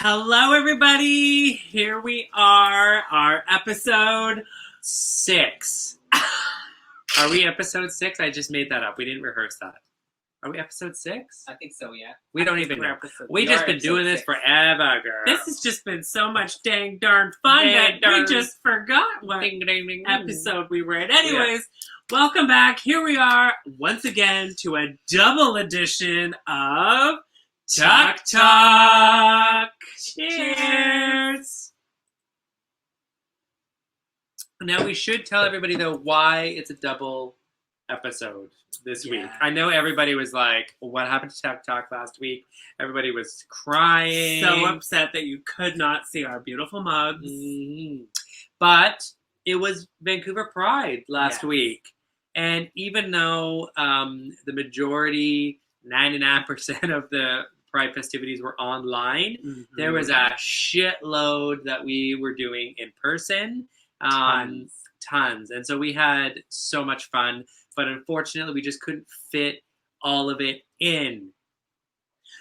Hello, everybody. Here we are, our episode 6. Are we episode 6? I just made that up. We didn't rehearse that. Are we episode 6? I think so, yeah. We don't even know. We just been doing this forever, girl. This has just been so much dang darn fun that we just forgot what episode we were in. Anyways, welcome back. Here we are once again to a double edition of Talk Talk. Cheers. Now we should tell everybody though why it's a double episode this week. I know everybody was like, what happened to Talk Talk last week? Everybody was crying. So upset that you could not see our beautiful mugs. Mm-hmm. But it was Vancouver Pride last week. And even though the majority, 99% of the Pride festivities were online, there was a shitload that we were doing in person. Tons. And so we had so much fun. But unfortunately, we just couldn't fit all of it in.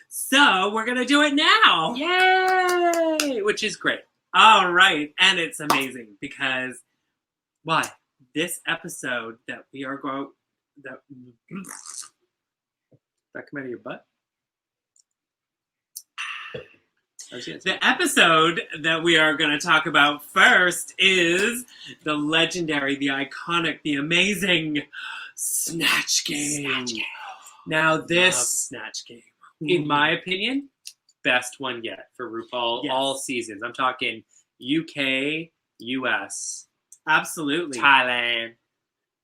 So we're going to do it now. Yay! Which is great. All right. And it's amazing because, why? This episode that we are going... That come out of your butt? The episode that we are going to talk about first is the legendary, the iconic, the amazing Snatch Game. Now this Snatch Game, in my opinion, best one yet for RuPaul all seasons. I'm talking UK, US. Absolutely. Thailand.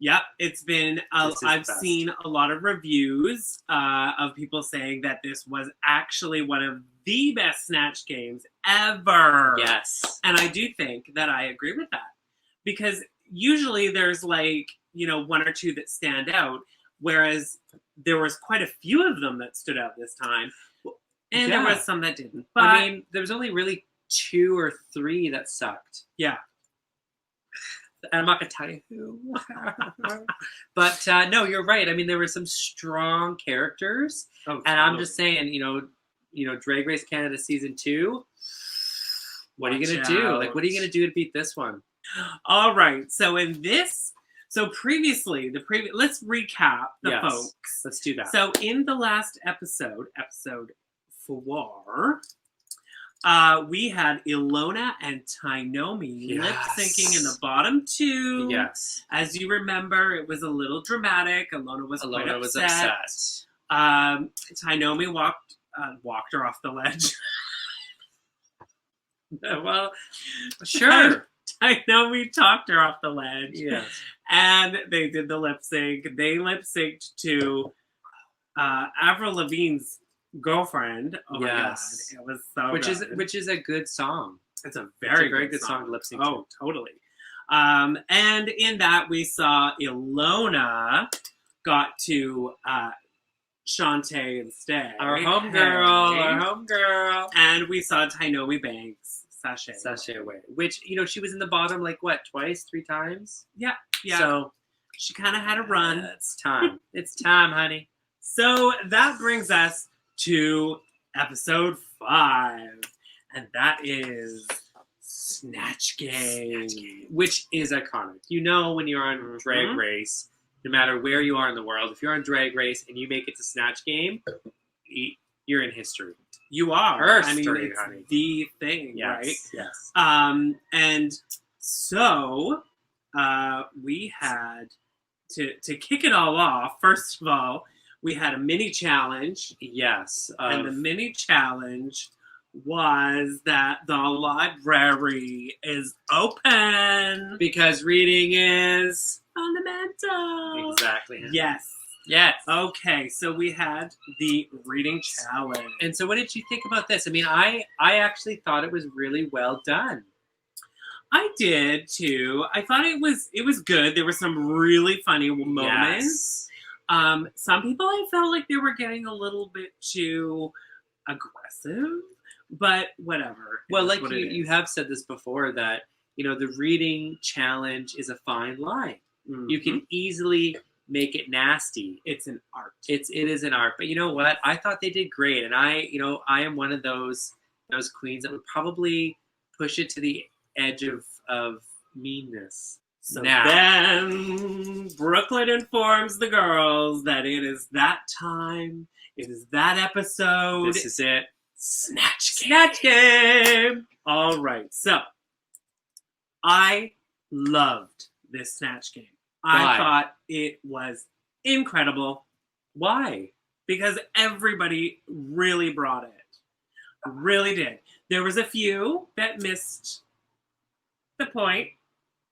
Yep, it's been, I've seen a lot of reviews of people saying that this was actually one of the best Snatch games ever. Yes. And I do think that I agree with that. Because usually there's like, one or two that stand out, whereas there was quite a few of them that stood out this time. And there was some that didn't. But I mean, there was only really 2 or 3 that sucked. Yeah. And I'm not going to tell you who. But no, you're right. I mean, there were some strong characters. Oh, and I'm just saying, Drag Race Canada Season 2, what are you going to do? Like, what are you going to do to beat this one? All right. So in this, previously, let's recap the folks. Let's do that. So in the last episode 4, we had Ilona and Tainomi lip-syncing in the bottom 2. Yes. As you remember, it was a little dramatic. Ilona was upset. Tainomi walked her off the ledge. Well, sure. Tainomi talked her off the ledge. Yes. And they did the lip-sync. They lip-synced to Avril Lavigne's Girlfriend. Oh my god, it was so good. Which is a good song. It's a very good song to lip sync to. Oh, totally. And in that we saw Ilona got to Shantae instead. Our homegirl. And we saw Tainomi Banks sashay away. Which, she was in the bottom like what, 3 times? Yeah. So she kind of had a run. It's time. It's time, honey. So that brings us to episode 5, and that is Snatch Game, which is iconic. When you're on Drag Race, no matter where you are in the world, if you're on Drag Race and you make it to Snatch Game, you're in history. You are. History, it's the thing, right? Yes. And so we had to kick it all off. First of all, we had a mini challenge. Yes. And the mini challenge was that the library is open. Because reading is fundamental. Exactly. Yes. Okay, so we had the reading challenge. And so what did you think about this? I mean, I actually thought it was really well done. I did, too. I thought it was good. There were some really funny moments. Yes. Some people I felt like they were getting a little bit too aggressive, but whatever. Well, like you have said this before that, the reading challenge is a fine line. Mm-hmm. You can easily make it nasty. It's an art. It is an art. But you know what? I thought they did great. And I am one of those those queens that would probably push it to the edge of meanness. So then Brooklyn informs the girls that it is that time. It is that episode. This is it. Snatch Game. Snatch Game! All right. So I loved this Snatch Game. I thought it was incredible. Why? Because everybody really brought it. Really did. There was a few that missed the point,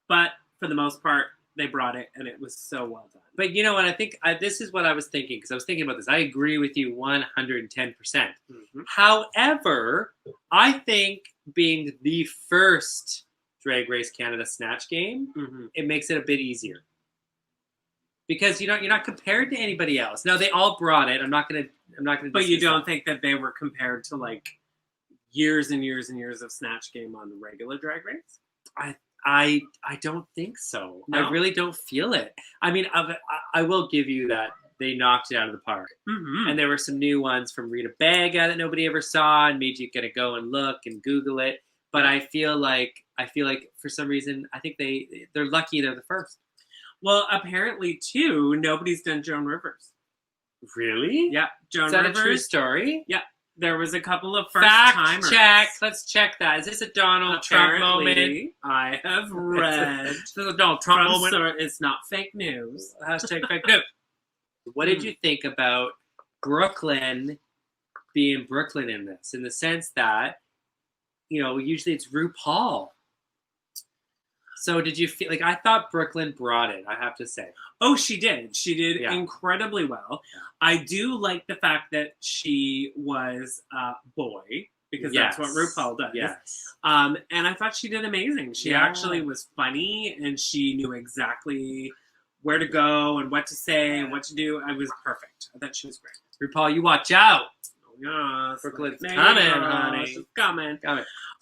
but for the most part, they brought it, and it was so well done. But you know what? I think this is what I was thinking, because I was thinking about this. I agree with you 110%. Mm-hmm. However, I think being the first Drag Race Canada Snatch Game, it makes it a bit easier. Because you're not compared to anybody else. Now, they all brought it. I'm not gonna. But you don't think that they were compared to like years and years and years of Snatch Game on the regular Drag Race? I don't think so. No? I really don't feel it. I mean, I will give you that they knocked it out of the park. Mm-hmm. And there were some new ones from Rita Baga that nobody ever saw and made you gotta go and look and Google it. But I feel like for some reason, I think they're lucky they're the first. Well, apparently, too, nobody's done Joan Rivers. Really? Yeah, Joan Rivers. Is that a true story? Yeah. There was a couple of first-timers. Check. Let's check that. Is this a Donald Trump moment? I have read. This is a Donald Trump moment. It's not fake news. Hashtag fake news. What did you think about Brooklyn being Brooklyn in this? In the sense that, usually it's RuPaul. So did you feel like I thought Brooklyn brought it, I have to say. Oh, she did. She did incredibly well. Yeah. I do like the fact that she was a boy, because that's what RuPaul does. Yes. And I thought she did amazing. She actually was funny, and she knew exactly where to go and what to say and what to do. It was perfect. I thought she was great. RuPaul, you watch out. Yes, Brooklyn's coming, honey. She's coming.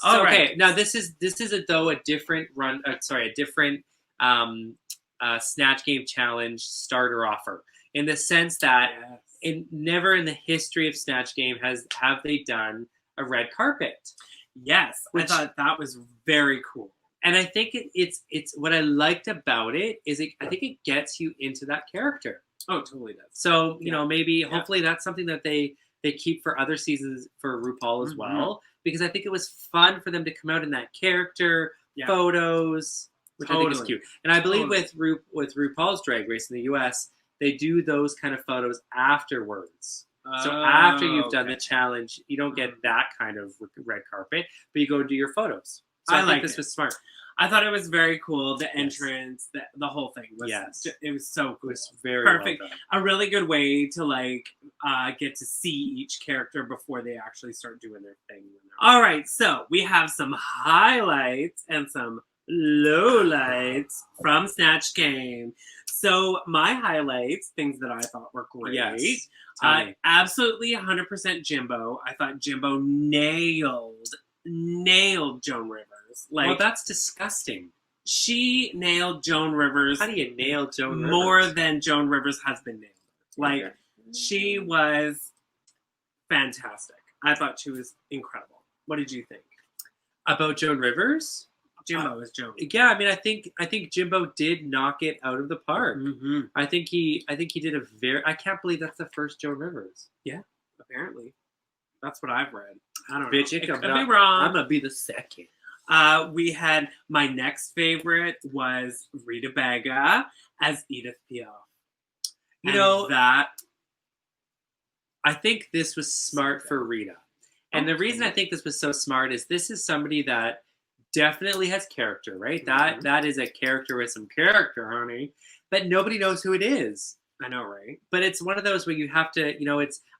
So, okay, now this is a different run. A different Snatch Game challenge starter offer, in the sense that never in the history of Snatch Game have they done a red carpet. Yes, I thought that was very cool. And I think it's what I liked about it is I think it gets you into that character. Oh, it totally does. So maybe hopefully that's something that they keep for other seasons for RuPaul as well, because I think it was fun for them to come out in that character, photos, which I think is cute. And I believe with RuPaul's Drag Race in the US, they do those kind of photos afterwards. So after you've done the challenge, you don't get that kind of red carpet, but you go do your photos. So I think this was smart. I thought it was very cool. The entrance, the whole thing was. It was so cool. It was very perfect. Well done. A really good way to get to see each character before they actually start doing their thing. All right, so we have some highlights and some lowlights from Snatch Game. So my highlights, things that I thought were great. Yes. Absolutely 100% Jimbo. I thought Jimbo nailed Joan Rivers. Well, that's disgusting. She nailed Joan Rivers. How do you nail Joan Rivers? More than Joan Rivers has been nailed. She was fantastic. I thought she was incredible. What did you think about Joan Rivers? Jimbo is Joan. Yeah, I mean, I think Jimbo did knock it out of the park. Mm-hmm. I think he did a very. I can't believe that's the first Joan Rivers. Yeah, apparently, that's what I've read. I don't know. Bitch, it could be wrong. I'm gonna be the second. We had my next favorite was Rita Baga as Edith Piaf. I think this was smart for Rita. And the reason I think this was so smart is this is somebody that definitely has character, right? Mm-hmm. That is a character with some character, honey. But nobody knows who it is. I know, right? But it's one of those where you have to,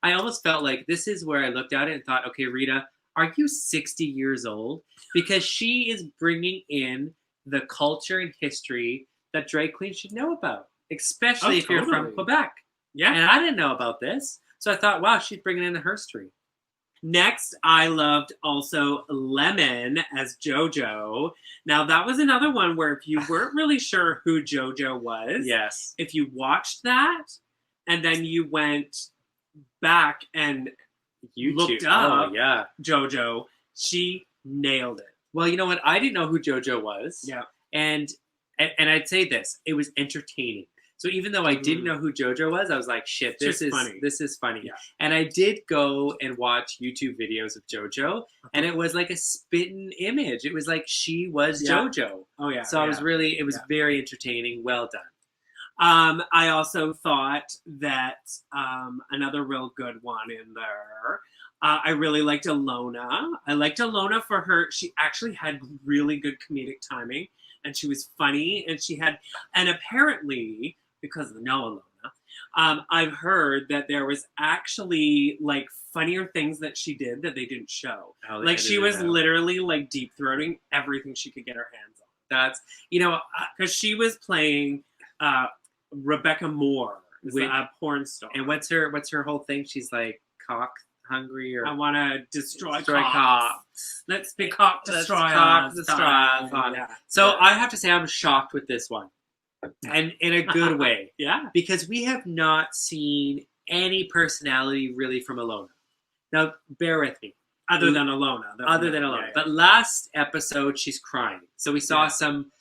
I almost felt like this is where I looked at it and thought, okay, Rita, are you 60 years old? Because she is bringing in the culture and history that drag queens should know about, especially if you're from Quebec. Yeah. And I didn't know about this. So I thought, wow, she's bringing in the history. Next, I loved also Lemon as JoJo. Now, that was another one where if you weren't really sure who JoJo was, yes, if you watched that and then you went back and looked up JoJo, She nailed it. Well, you know what? I didn't know who JoJo was. Yeah. And I'd say this. It was entertaining. So even though I didn't know who JoJo was, I was like, shit, this is funny. This is funny. Yeah. And I did go and watch YouTube videos of JoJo, and it was like a spitting image. It was like she was JoJo. Oh, yeah. So it was very entertaining. Well done. I also thought that another real good one in there. I really liked Alona. I liked Alona for her. She actually had really good comedic timing, and she was funny, and apparently, because I know Alona, I've heard that there was actually like funnier things that she did that they didn't show. Like she was literally like deep throating everything she could get her hands on. That's because she was playing Rebecca Moore, a porn star. And what's her whole thing? She's like cock hungry, or I want to destroy cocks. Let's be cock destroyers. Yeah. So I have to say I'm shocked with this one, and in a good way. Yeah, because we have not seen any personality really from Alona. Now bear with me. Other than Alona. Yeah. But last episode she's crying, so we saw some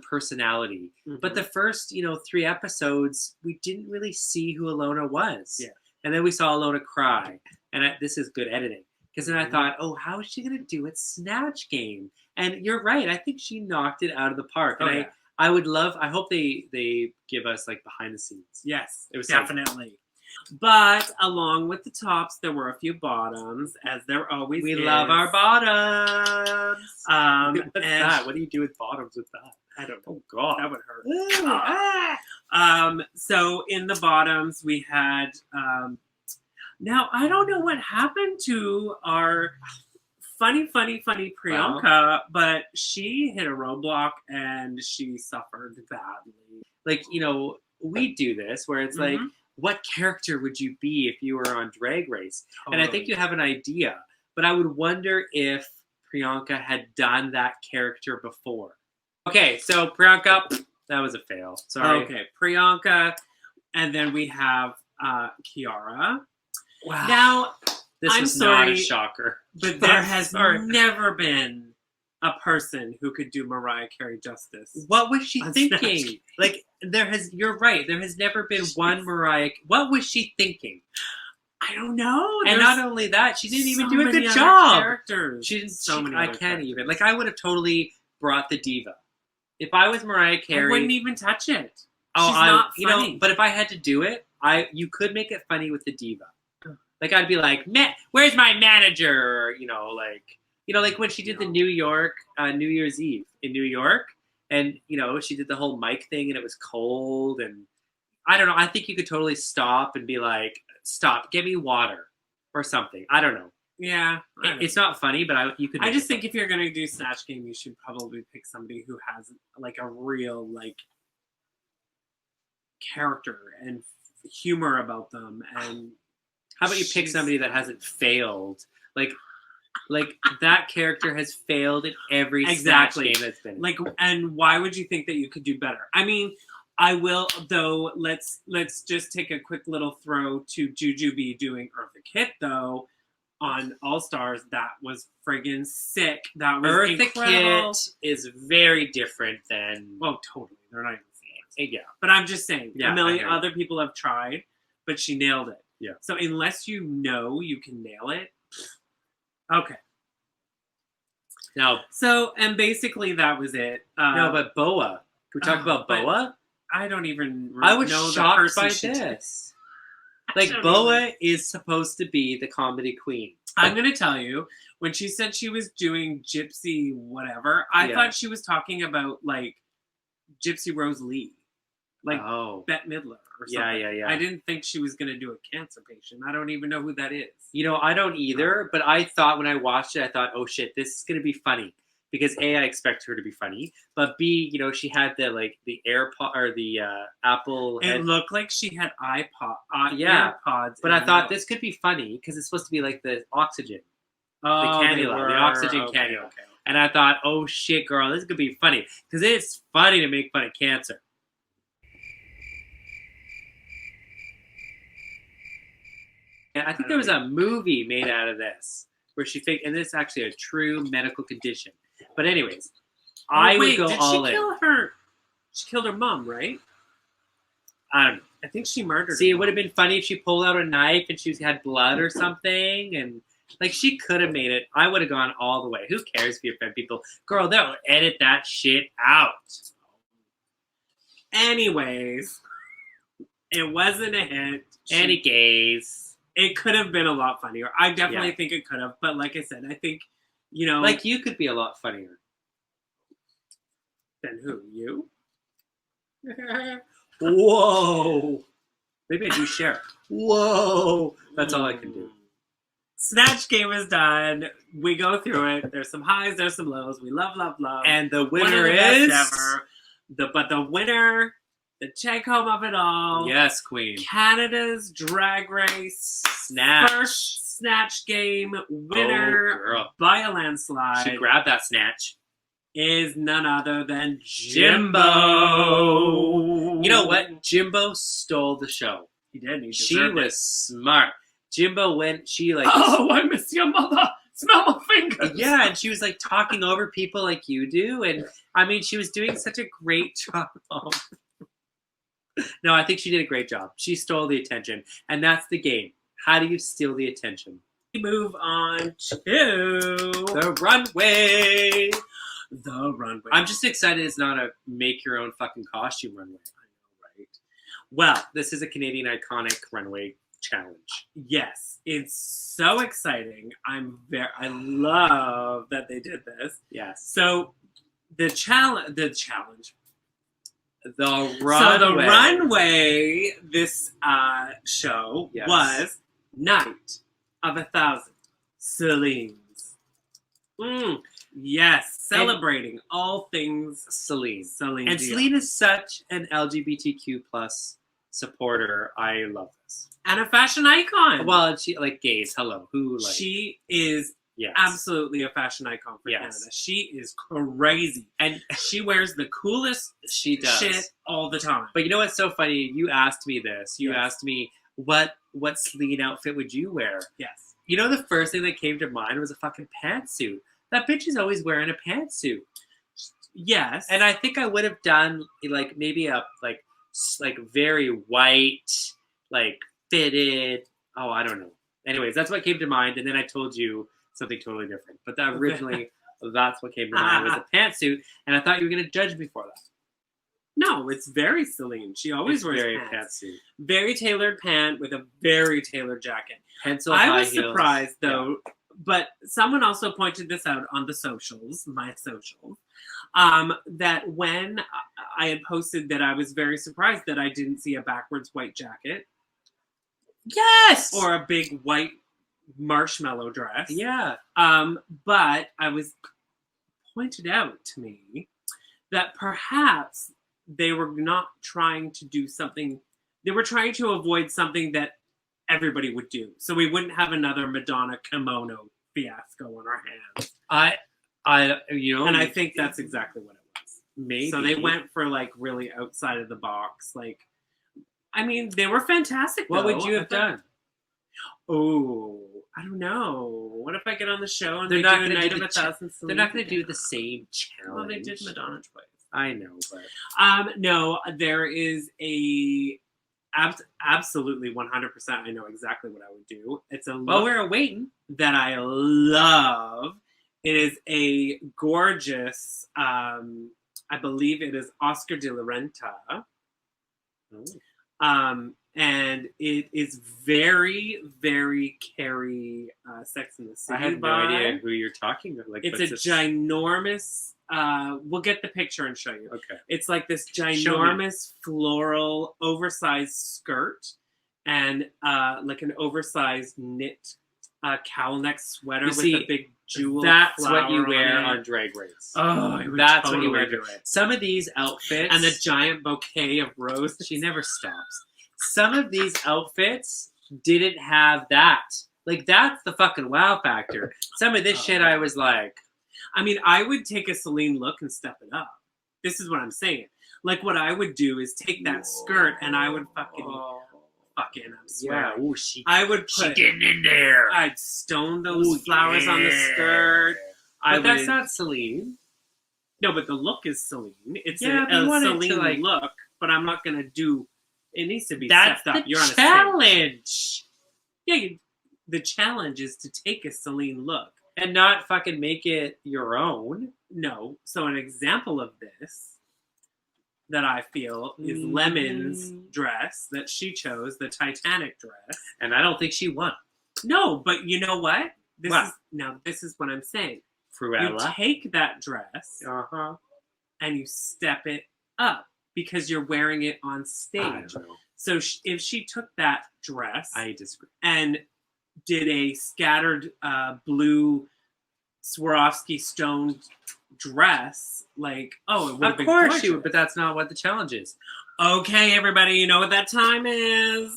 personality. Mm-hmm. But the first 3 episodes we didn't really see who Alona was. Yeah. And then we saw Alona cry. And this is good editing. Because then I thought, oh, how is she going to do at Snatch Game? And you're right. I think she knocked it out of the park. And I hope they give us like behind the scenes. Yes, it was definitely. But along with the tops, there were a few bottoms, as there always is. We love our bottoms. What's that? What do you do with bottoms with that? I don't know. Oh, God. That would hurt. So in the bottoms, we had... now, I don't know what happened to our funny Priyanka, but she hit a roadblock and she suffered badly. Like, we do this where it's like, what character would you be if you were on Drag Race? Totally. And I think you have an idea, but I would wonder if Priyanka had done that character before. Okay, so Priyanka, that was a fail. Sorry. Okay, Priyanka, and then we have Kiara. Wow. Now, this was not a shocker. But there has never been a person who could do Mariah Carey justice. What was she thinking? Like, you're right. There has never been one Mariah. What was she thinking? I don't know. And not only that, she didn't even do a good job. Characters. She didn't. I can't even. Like, I would have totally brought the diva. If I was Mariah Carey, I wouldn't even touch it. Oh, she's not funny. But if I had to do it, you could make it funny with the diva. Like, I'd be like, where's my manager? Like when she did the New York New Year's Eve in New York, and she did the whole mic thing, and it was cold, and I don't know. I think you could totally stop and be like, "Stop, get me water," or something. I don't know. Yeah, it's not funny, but you could. I just think if you're gonna do Snatch Game, you should probably pick somebody who has like a real character and humor about them. And how about you pick somebody that hasn't failed? Like that character has failed in every Snatch Game that's been. And why would you think that you could do better? I mean, I will though. Let's just take a quick little throw to Jujubee doing Eartha Kitt though. On All Stars, that was friggin' sick. That was incredible. Eartha Kitt is very different than. Oh, totally. They're not even saying. Yeah, but I'm just saying. Yeah, a million other people have tried, but she nailed it. Yeah. So unless you can nail it, okay. Now, and basically that was it. No, but Boa. Can we talk about Boa? I don't even. I was shocked by this. Like, Boa is supposed to be the comedy queen. I'm going to tell you, when she said she was doing Gypsy whatever, I thought she was talking about, Gypsy Rose Lee. Bette Midler or something. Yeah. I didn't think she was going to do a cancer patient. I don't even know who that is. I don't either, but I thought when I watched it, I thought, oh shit, this is going to be funny. Because A, I expect her to be funny, but B, she had the AirPod or the Apple. It looked like she had AirPods. But I thought this could be funny because it's supposed to be like the oxygen, the cannula, the oxygen cannula. Okay. And I thought, oh shit, girl, this could be funny because it's funny to make fun of cancer. And I think there was a movie made out of this. where she faked, and this is actually a true medical condition. But anyways, I would go all in. She killed her mom, right? I don't know. I think she murdered her. See, it would have been funny if she pulled out a knife and she had blood or something, and like she could have made it. I would have gone all the way. Who cares if you offend people? Girl, they'll edit that shit out. Anyways, it wasn't a hit. Anyways, it could have been a lot funnier. I definitely think it could have, but like I said, I think, you know, like you could be a lot funnier. Than who? You? Whoa. Maybe I do share. Whoa. That's all I can do. Snatch game is done. We go through it. There's some highs, there's some lows. We love. And the winner One of the is... best ever. But the winner, the take home of it all. Yes, queen. Canada's Drag Race Snatch. First Snatch game winner by a landslide. She grabbed that snatch. Is none other than Jimbo. You know what? Jimbo stole the show. He did. She was smart. Jimbo went, she like... Oh, I miss your mother. Smell my fingers. Yeah, and she was like talking over people like you do. And I mean, she was doing such a great job. No, I think she did a great job. She stole the attention. And that's the game. How do you steal the attention? We move on to... the runway. The runway. I'm just excited it's not a make your own fucking costume runway. I know, right? Well, this is a Canadian iconic runway challenge. Yes, it's so exciting. I love that they did this. Yes. So the challenge. The runway. So the runway. This show was Night of 1,000 Celine's. Yes, celebrating all things Celine. Celine And Dion. Celine is such an LGBTQ plus supporter. I love this. And a fashion icon. Well, she like gays. Hello, who like? She is absolutely a fashion icon for Canada. She is crazy, and she wears the coolest shit all the time. But you know what's so funny? You asked me this. You asked me what Celine outfit would you wear? Yes. You know the first thing that came to mind was a fucking pantsuit. That bitch is always wearing a pantsuit. Yes. And I think I would have done like maybe a like very white, like fitted. Oh, I don't know. Anyways, that's what came to mind. And then I told you something totally different. But that originally, that's what came to mind was a pantsuit. And I thought you were going to judge me for that. No, it's very Celine. She always wears very pants. pantsuit. Very tailored pant with a very tailored jacket. Pencil I high was heels. surprised though. Yeah. But someone also pointed this out on the socials, my socials, that when I had posted that I was very surprised that I didn't see a backwards white jacket. Yes! Or a big white marshmallow dress. Yeah. But I was pointed out to me that perhaps they were not trying to do something. They were trying to avoid something that everybody would do, so we wouldn't have another Madonna kimono fiasco on our hands. And I think that's exactly what it was. Maybe. So they went for like really outside of the box. Like, I mean, they were fantastic. What would you have done? Oh, I don't know. What if I get on the show and they're they not do a going Night to of 1,000? They're not going to do the same challenge. Well, they did Madonna twice. I know, but no, there is a. Absolutely 100%. I know exactly what I would do. It's a look well, we're waiting that I love. It is a gorgeous, I believe it is Oscar de la Renta. And it is very, very Carrie Sex and the City. I have no idea who you're talking about. Like, it's a ginormous. We'll get the picture and show you. Okay. It's like this ginormous floral oversized skirt and like an oversized knit cowl neck sweater with a big jewel. That's what you wear on Drag Race. Oh, that's what you wear. Some of these outfits and the giant bouquet of roses. She never stops. Some of these outfits didn't have that. Like, that's the fucking wow factor. Some of this shit I was like, I mean, I would take a Celine look and step it up. This is what I'm saying. Like, what I would do is take that skirt and I would fucking fucking, I'm swearing. Ooh, I would she put, getting in there. I'd stone those flowers on the skirt. But that's not Celine. No, but the look is Celine. It's Yeah, but a you want it to, Celine like- look, but I'm not going to do, it needs to be That's stepped up. the You're on a challenge. Yeah, the challenge is to take a Celine look. And not fucking make it your own. No. So an example of this that I feel is Lemon's dress that she chose, the Titanic dress. And I don't think she won. No, but you know what? This is what I'm saying. Cruella. You take that dress Uh-huh. and you step it up because you're wearing it on I stage. don't know. So if she took that dress I disagree. and did a scattered blue Swarovski stone dress, like, it would have been Of course gorgeous. she would, but that's not what the challenge is. Okay, everybody, you know what that time is?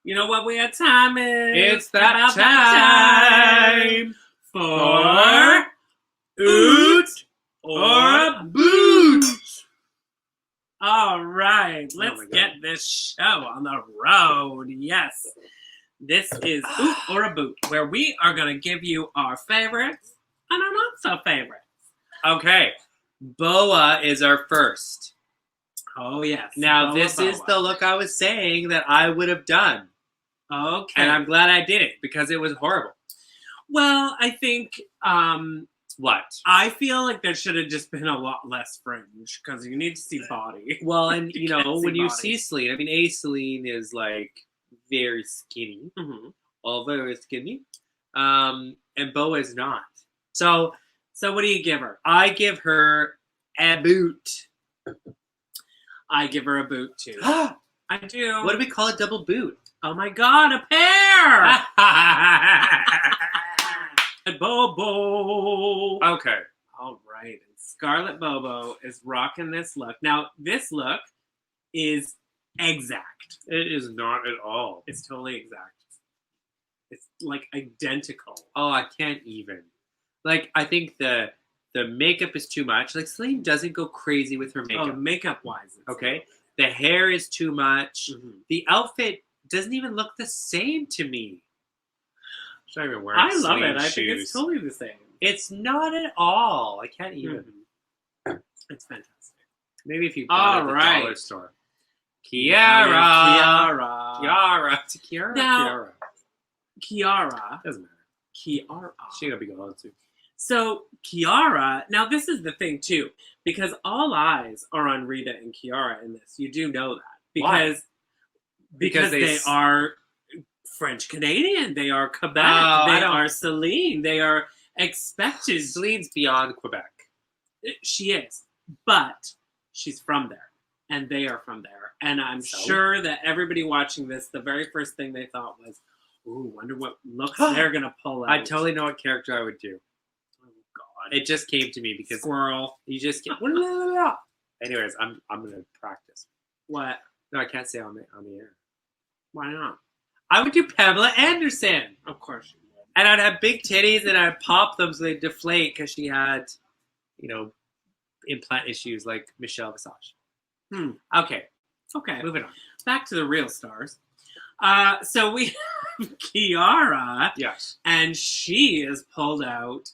You know what time is? It's that About time for Oot or a boot. All right, let's my God. get this show on the road. Yes, this is Oot or a Boot, where we are going to give you our favorites and our not so favorites. Okay. Boa is our first. Oh, yes. Now, Boa, this is Boa. the look I was saying that I would have done. Okay. And I'm glad I did it because it was horrible. Well, I think What? I feel like there should have just been a lot less fringe because you need to see body. Well, and You can't see when you body. see Celine, I mean, Celine is like very skinny, Mm-hmm. all very skinny, and Boa is not. So So what do you give her? I give her a boot. I give her a boot too. What I do. do we call a double boot? Oh my God, a pair! Bobo. Okay. All right, and Scarlet Bobo is rocking this look. Now, this look is exact. It is not at all. It's totally exact. It's like identical. Oh, I can't even. Like, I think the makeup is too much. Like, Celine doesn't go crazy with her makeup. Oh, makeup-wise. it's Okay? The hair is too much. Mhm. The outfit doesn't even look the same to me. She's not even wearing I love Celine it. I think it's shoes. totally the same. It's not at all. I can't even. Mhm. It's fantastic. Maybe if you bought it at the Alright. dollar store. Kiara. Kiara. Kiara. To Kiara. Now- Kiara. Kiara. Doesn't matter. Kiara. She gotta be going to. So Kiara, now this is the thing too, because all eyes are on Rita and Kiara in this. You do know that because Because they are French Canadian, they are Quebec, I they don't- are Celine, they are expected. Celine's beyond Quebec. She is, but she's from there, and they are from there, and I'm So? sure that everybody watching this, the very first thing they thought was, "Ooh, wonder what looks they're gonna pull out." I totally know what character I would do. Oh God, It just came to me because squirrel. you just get. Anyways, I'm gonna practice. What? No, I can't say on the air. Why not? I would do Pamela Anderson, Of course you would. and I'd have big titties, and I'd pop them so they'd deflate because she had, implant issues like Michelle Visage. Okay, Okay, moving on. back to the real stars. So we have Kiara, Yes. and she has pulled out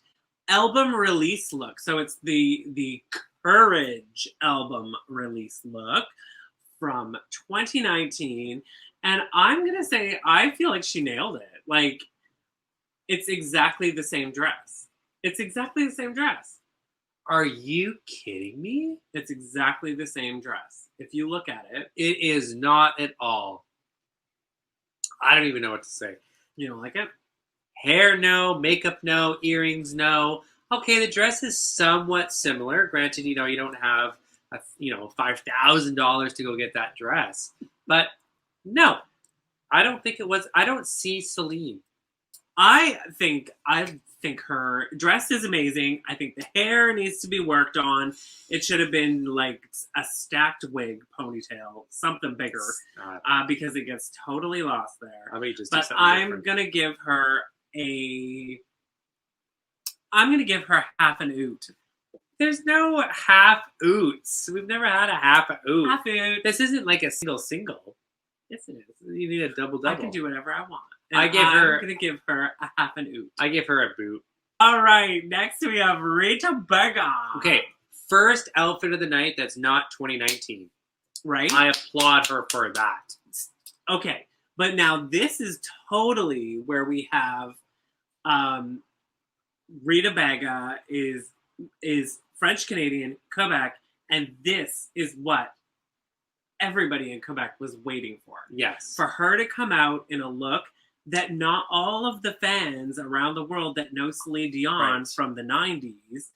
album release look. So it's the Courage album release look from 2019. And I'm going to say, I feel like she nailed it. Like, it's exactly the same dress. It's exactly the same dress. Are you kidding me? It's exactly the same dress. If you look at it, It is not at all. I don't even know what to say. you don't like it? Hair, no. Makeup, no. Earrings, no. Okay, the dress is somewhat similar. Granted, you don't have $5,000 to go get that dress, but no, I don't think it was. I don't see Celine. I think her dress is amazing. I think the hair needs to be worked on. It should have been like a stacked wig ponytail, something bigger, because it gets totally lost there. I may just do But something I'm different. gonna give her half an oot. There's no half oots. We've never had a half a oot. Half oot. This isn't like a single. Yes, it is. You need a double-double. I can do whatever I want. And I'm going to give her a half an oot. I give her a boot. All right, next we have Rita Berga. Okay, first outfit of the night that's not 2019. Right? I applaud her for that. Okay, but now this is totally where we have Rita Berga is French Canadian, Quebec, and this is what everybody in Quebec was waiting for. Yes. For her to come out in a look that not all of the fans around the world that know Celine Dion from the 90s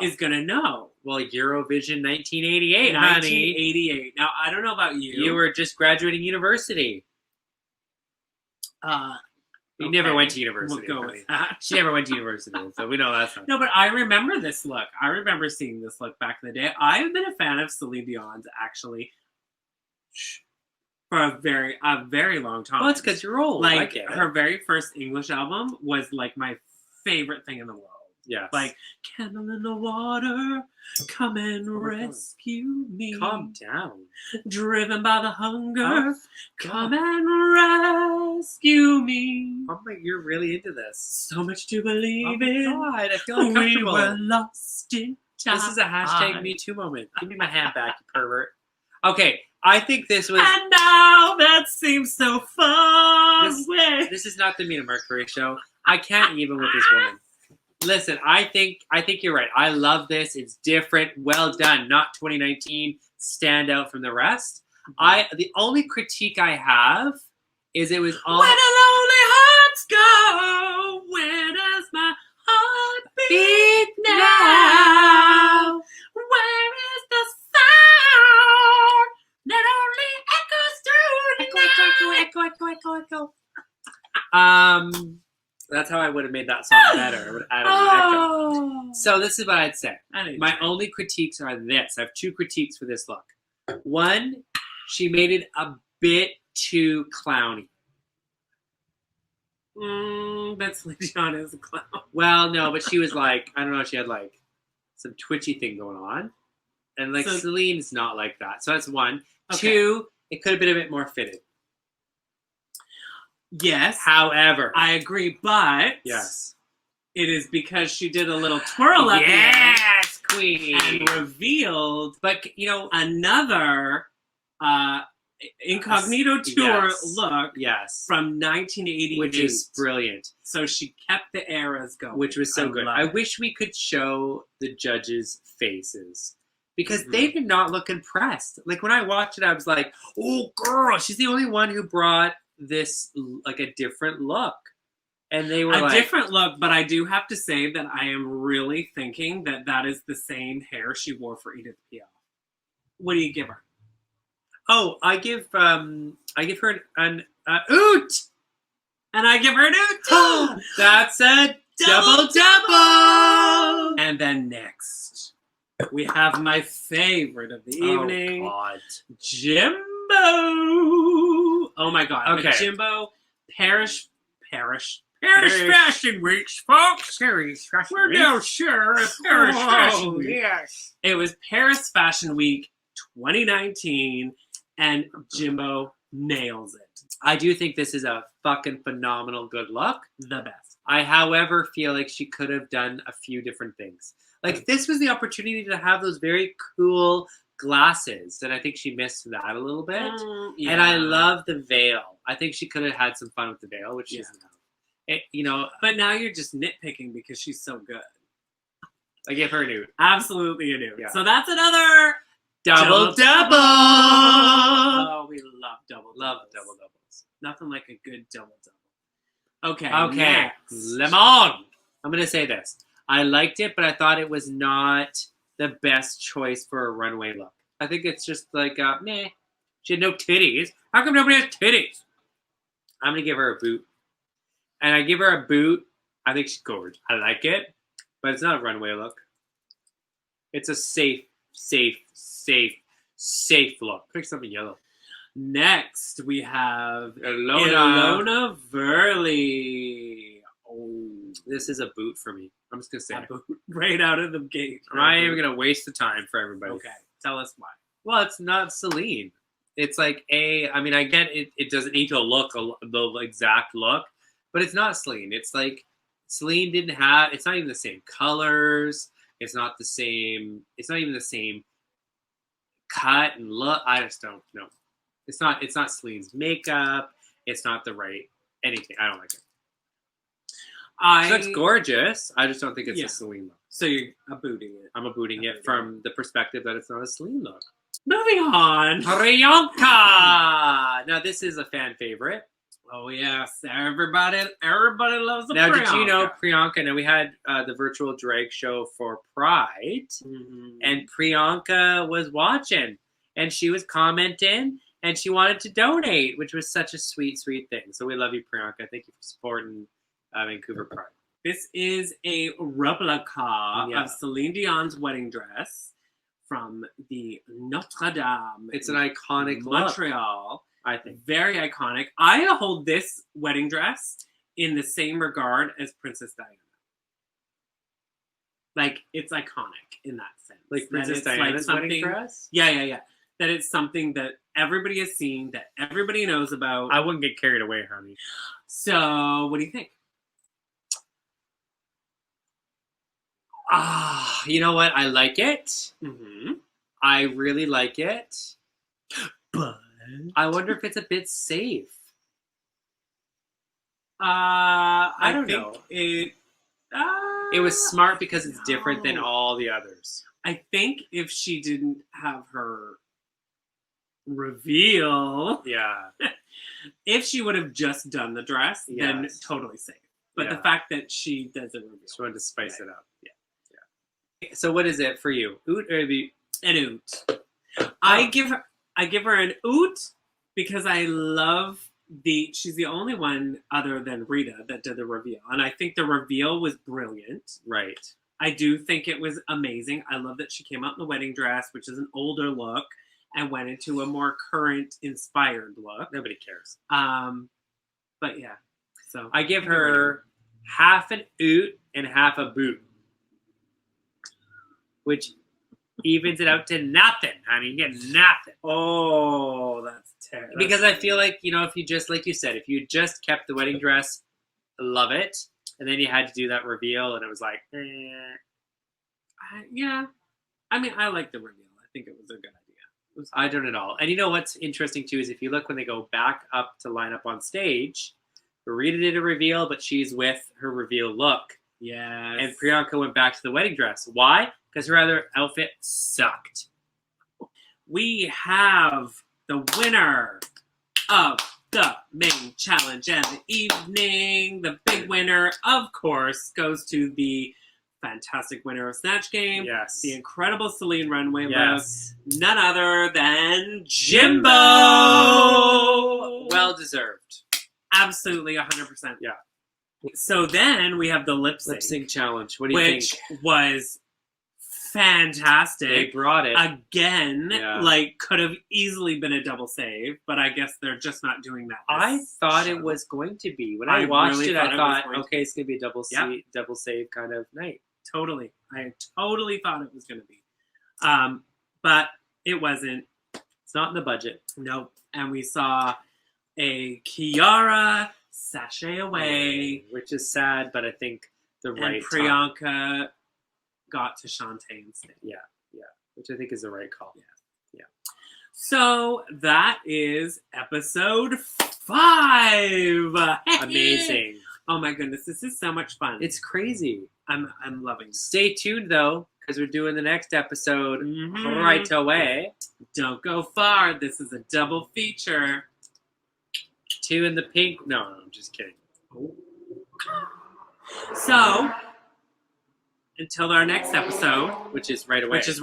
is going to know. Well, Eurovision 1988, 1988. Now, I don't know about you. You were just graduating university. You never went to university. We'll go with that. She never went to university, so we know that's not. No, but I remember this look. I remember seeing this look back in the day. I've been a fan of Celine Dion's, actually, for a very long time. Well, it's because you're old. Like, her very first English album was, like, my favorite thing in the world. Yes. Like, candle in the water, come and rescue me. Calm down. Driven by the hunger, come and rescue me. Oh my, you're really into this. So much to believe in. God, I feel uncomfortable. We were lost in time. This is a hashtag Me Too moment. Give me my hand back, you pervert. Okay, I think this was... And now that seems so far away. This is not the Mina Mercury show. I can't even with this woman. Listen, I think you're right. I love this. It's different. Well done. Not 2019. Stand out from the rest. The only critique I have is it was all... Where do lonely hearts go? Where does my heart beat now? Where is the sound that only echoes through the Echo. That's how I would have made that song better. I would add an echo. So this is what I'd say. My only critiques are this. I have two critiques for this look. One, she made it a bit too clowny. That's Dion is a clown. Well, no, but she was like, I don't know, she had like some twitchy thing going on. And like Celine's not like that. So that's one. Okay. Two, it could have been a bit more fitted. Yes. However, I agree, but yes, it is because she did a little twirl at the end. Yes, queen. And revealed, but another incognito tour look. Yes, from 1988, which is brilliant. So she kept the eras going, which was so good. I wish we could show the judges' faces. Because they did not look impressed. Like, when I watched it, I was like, oh, girl, she's the only one who brought this, like, a different look. And they were a different look, but I do have to say that I am really thinking that that is the same hair she wore for Edith Piaf. What do you give her? Oh, I give her an oot! And I give her an oot, too! That's a double! And then next... we have my favorite of the evening. Oh, God. Jimbo. Oh, my God. Okay. Jimbo, Paris Fashion Weeks, folks. We're now sure at Paris Fashion Week. Yes. It was Paris Fashion Week 2019, and Jimbo nails it. I do think this is a fucking phenomenal good look. The best. I, however, feel like she could have done a few different things. Like, this was the opportunity to have those very cool glasses, and I think she missed that a little bit. Yeah. And I love the veil. I think she could have had some fun with the veil, which she doesn't have. But now you're just nitpicking because she's so good. I give her a nude. Absolutely a nude. Yeah. So that's another double. Oh, we love double. Love double doubles. Nothing like a good double. Okay. Next. Lemon. I'm gonna say this. I liked it, but I thought it was not the best choice for a runway look. I think it's just like, meh. She had no titties. How come nobody has titties? I'm going to give her a boot. And I give her a boot. I think she's gorgeous. I like it, but it's not a runway look. It's a safe look. Pick something yellow. Next, we have Ilona Verley. Oh, this is a boot for me. I'm just going to say it. Boot right out of the gate. I'm not even going to waste the time for everybody. Okay, tell us why. Well, it's not Celine. It's like I mean, I get it. It doesn't need to look the exact look, but it's not Celine. It's like Celine didn't have. It's not even the same colors. It's not the same. It's not even the same cut and look. I just don't know. It's not. It's not Celine's makeup. It's not the right anything. I don't like it. She looks gorgeous. I just don't think it's a Celine look. So you're abooting it. I'm abooting it from the perspective that it's not a Celine look. Moving on. Priyanka! Now, this is a fan favorite. Oh, yes. Everybody loves the Now, Priyanka. did you know Priyanka? Now, we had the virtual drag show for Pride, and Priyanka was watching, and she was commenting, and she wanted to donate, which was such a sweet, sweet thing. So we love you, Priyanka. Thank you for supporting Vancouver Pride. This is a replica of Celine Dion's wedding dress from the Notre Dame. It's an iconic Montreal. Look, I think. Very iconic. I hold this wedding dress in the same regard as Princess Diana. Like, it's iconic in that sense. Like Princess Diana's wedding dress? Yeah. That it's something that everybody has seen, that everybody knows about. I wouldn't get carried away, honey. So, what do you think? You know what? I like it. I really like it. But I wonder if it's a bit safe. I don't know. It was smart because it's different than all the others. I think if she didn't have her reveal, if she would have just done the dress, then totally safe. But the fact that she doesn't reveal, she wanted to spice it up. So what is it for you? Oot or an oot? I give her an oot because I love she's the only one other than Rita that did the reveal, and I think the reveal was brilliant. Right. I do think it was amazing. I love that she came out in the wedding dress, which is an older look, and went into a more current inspired look. Nobody cares. But yeah. So I give her half an oot and half a boot, which evens it out to nothing, honey. You get nothing. Oh, that's terrible. Because I feel like, if you just, like you said, if you just kept the wedding dress, love it, and then you had to do that reveal, and it was like, yeah. I mean, I like the reveal. I think it was a good idea. I don't at all. And you know what's interesting, too, is if you look when they go back up to line up on stage, Rita did a reveal, but she's with her reveal look. Yes. And Priyanka went back to the wedding dress. Why? Because her other outfit sucked. We have the winner of the main challenge of the evening. The big winner, of course, goes to the fantastic winner of Snatch Game. Yes. The incredible Celine runway yes. look. None other than Jimbo! Well deserved. Absolutely, 100%. Yeah. So then we have the lip sync challenge. What do you think? Which was fantastic. They brought it. Again, could have easily been a double save, but I guess they're just not doing that. I thought it was going to be. When I watched it, I thought, okay, it's going to be a double save kind of night. Totally. I totally thought it was going to be. But it wasn't. It's not in the budget. Nope. And we saw a Kiara sashay away. Which is sad, but I think the right Priyanka time. Got to Shantae instead. Yeah. Which I think is the right call. Yeah. So that is episode 5. Amazing. Oh my goodness, this is so much fun. It's crazy. I'm loving this. Stay tuned though, because we're doing the next episode right away. Don't go far. This is a double feature. 2 in the pink. No, I'm just kidding. Oh. So, until our next episode, which is right away. It's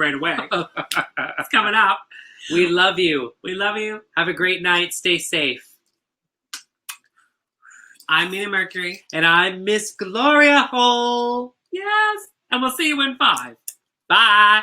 coming up. We love you. We love you. Have a great night. Stay safe. I'm Mina Mercury. And I'm Miss Gloria Hole. Yes. And we'll see you in 5. Bye.